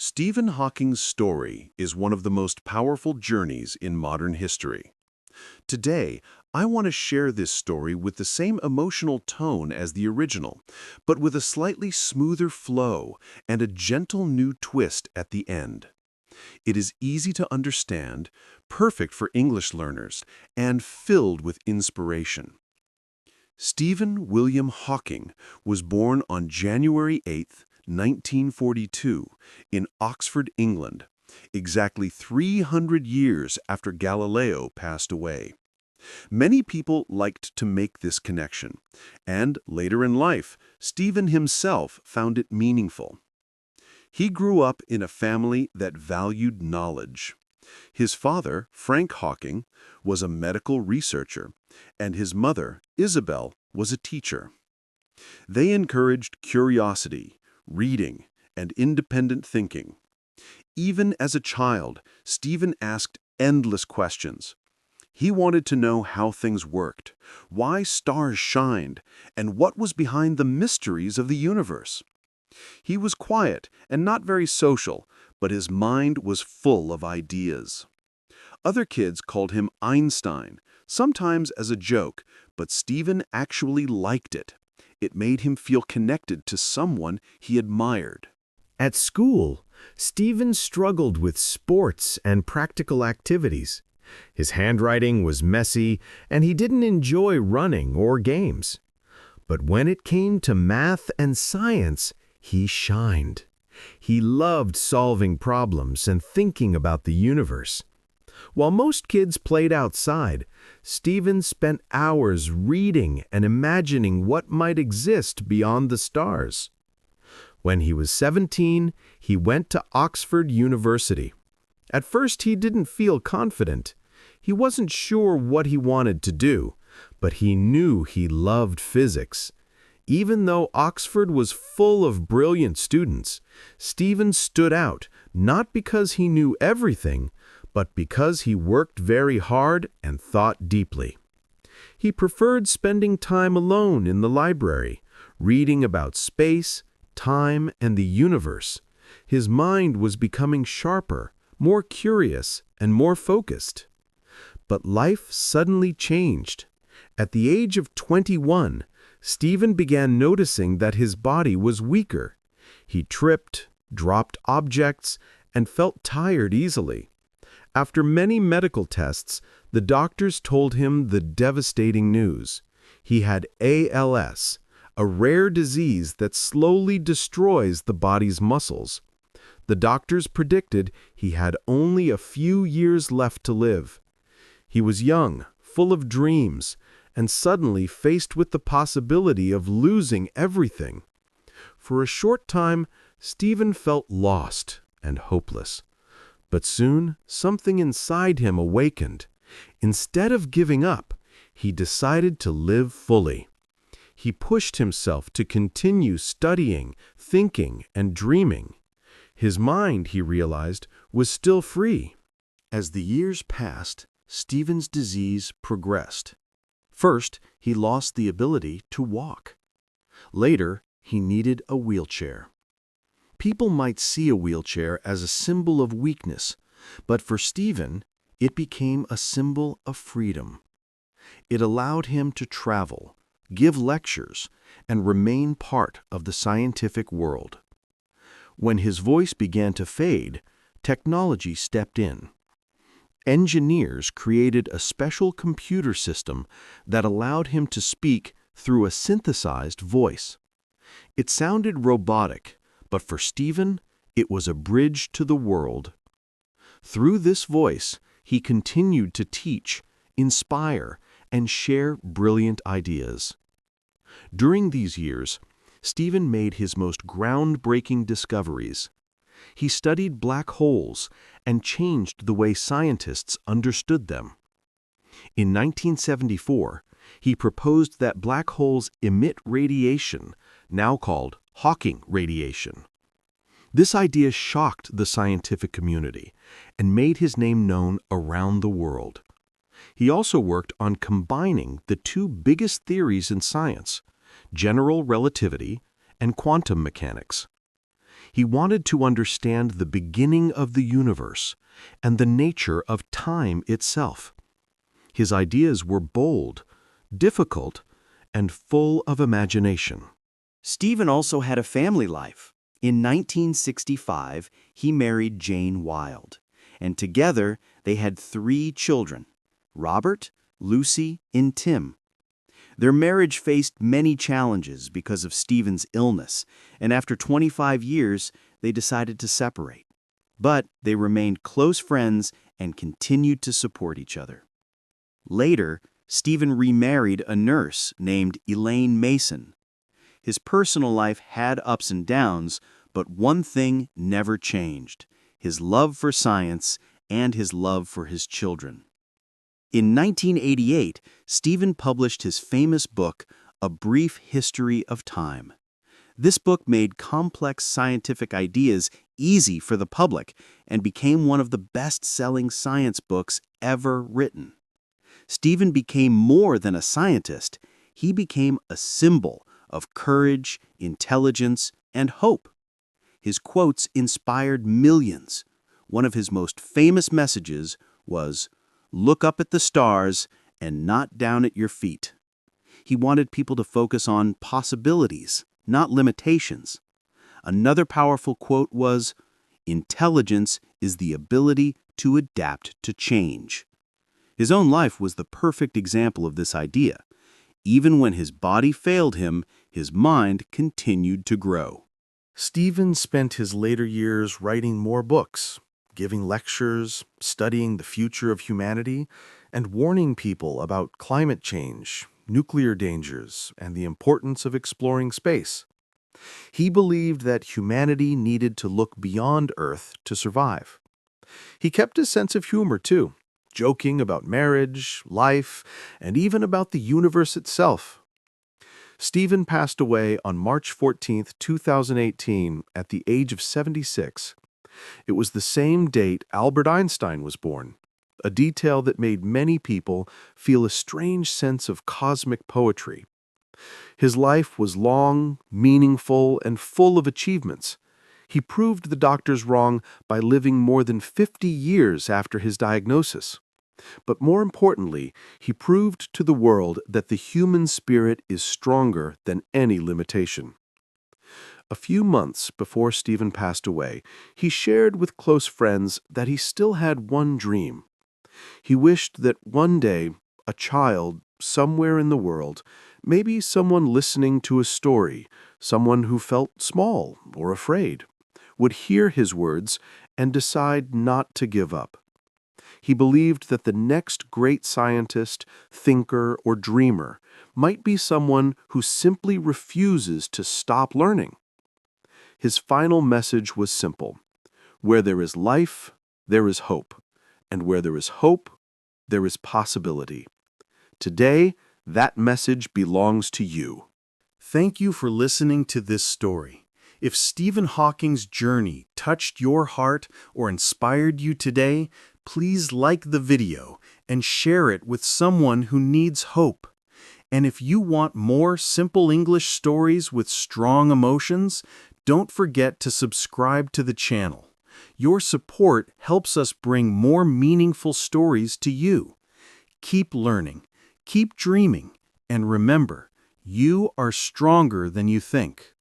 Stephen Hawking's story is one of the most powerful journeys in modern history. Today, I want to share this story with the same emotional tone as the original, but with a slightly smoother flow and a gentle new twist at the end. It is easy to understand, perfect for English learners, and filled with inspiration. Stephen William Hawking was born on January 8, 1942, in Oxford, England, exactly 300 years after Galileo passed away. Many people liked to make this connection, and later in life, Stephen himself found it meaningful. He grew up in a family that valued knowledge. His father, Frank Hawking, was a medical researcher, and his mother, Isabel, was a teacher. They encouraged curiosity, reading, and independent thinking. Even as a child, Stephen asked endless questions. He wanted to know how things worked, why stars shined, and what was behind the mysteries of the universe. He was quiet and not very social, but his mind was full of ideas. Other kids called him Einstein, sometimes as a joke, but Stephen actually liked it. It made him feel connected to someone he admired. At school, Stephen struggled with sports and practical activities. His handwriting was messy, and he didn't enjoy running or games. But when it came to math and science, he shined. He loved solving problems and thinking about the universe. While most kids played outside, Stephen spent hours reading and imagining what might exist beyond the stars. When he was 17, he went to Oxford University. At first, he didn't feel confident. He wasn't sure what he wanted to do, but he knew he loved physics. Even though Oxford was full of brilliant students, Stephen stood out not because he knew everything, but because he worked very hard and thought deeply. He preferred spending time alone in the library, reading about space, time, and the universe. His mind was becoming sharper, more curious, and more focused. But life suddenly changed. At the age of 21, Stephen began noticing that his body was weaker. He tripped, dropped objects, and felt tired easily. After many medical tests, the doctors told him the devastating news. He had ALS, a rare disease that slowly destroys the body's muscles. The doctors predicted he had only a few years left to live. He was young, full of dreams, and suddenly faced with the possibility of losing everything. For a short time, Stephen felt lost and hopeless. But soon, something inside him awakened. Instead of giving up, he decided to live fully. He pushed himself to continue studying, thinking, and dreaming. His mind, he realized, was still free. As the years passed, Stephen's disease progressed. First, he lost the ability to walk. Later, he needed a wheelchair. People might see a wheelchair as a symbol of weakness, but for Stephen, it became a symbol of freedom. It allowed him to travel, give lectures, and remain part of the scientific world. When his voice began to fade, technology stepped in. Engineers created a special computer system that allowed him to speak through a synthesized voice. It sounded robotic, but for Stephen, it was a bridge to the world. Through this voice, he continued to teach, inspire, and share brilliant ideas. During these years, Stephen made his most groundbreaking discoveries. He studied black holes and changed the way scientists understood them. In 1974, he proposed that black holes emit radiation, now called Hawking radiation. This idea shocked the scientific community and made his name known around the world. He also worked on combining the two biggest theories in science, general relativity and quantum mechanics. He wanted to understand the beginning of the universe and the nature of time itself. His ideas were bold, difficult, and full of imagination. Stephen also had a family life. In 1965, he married Jane Wilde, and together they had 3 children, Robert, Lucy, and Tim. Their marriage faced many challenges because of Stephen's illness, and after 25 years, they decided to separate. But they remained close friends and continued to support each other. Later, Stephen remarried a nurse named Elaine Mason. His personal life had ups and downs, but one thing never changed: his love for science and his love for his children. In 1988, Stephen published his famous book, A Brief History of Time. This book made complex scientific ideas easy for the public and became one of the best-selling science books ever written. Stephen became more than a scientist. He became a symbol of courage, intelligence, and hope. His quotes inspired millions. One of his most famous messages was, "Look up at the stars and not down at your feet." He wanted people to focus on possibilities, not limitations. Another powerful quote was, "Intelligence is the ability to adapt to change." His own life was the perfect example of this idea. Even when his body failed him, his mind continued to grow. Stephen spent his later years writing more books, giving lectures, studying the future of humanity, and warning people about climate change, nuclear dangers, and the importance of exploring space. He believed that humanity needed to look beyond Earth to survive. He kept a sense of humor, too, joking about marriage, life, and even about the universe itself. Stephen passed away on March 14, 2018, at the age of 76. It was the same date Albert Einstein was born, a detail that made many people feel a strange sense of cosmic poetry. His life was long, meaningful, and full of achievements. He proved the doctors wrong by living more than 50 years after his diagnosis. But more importantly, he proved to the world that the human spirit is stronger than any limitation. A few months before Stephen passed away, he shared with close friends that he still had one dream. He wished that one day a child somewhere in the world, maybe someone listening to a story, someone who felt small or afraid, would hear his words and decide not to give up. He believed that the next great scientist, thinker, or dreamer might be someone who simply refuses to stop learning. His final message was simple: where there is life, there is hope, and where there is hope, there is possibility. Today, that message belongs to you. Thank you for listening to this story. If Stephen Hawking's journey touched your heart or inspired you today, please like the video and share it with someone who needs hope. And if you want more simple English stories with strong emotions, don't forget to subscribe to the channel. Your support helps us bring more meaningful stories to you. Keep learning, keep dreaming, and remember, you are stronger than you think.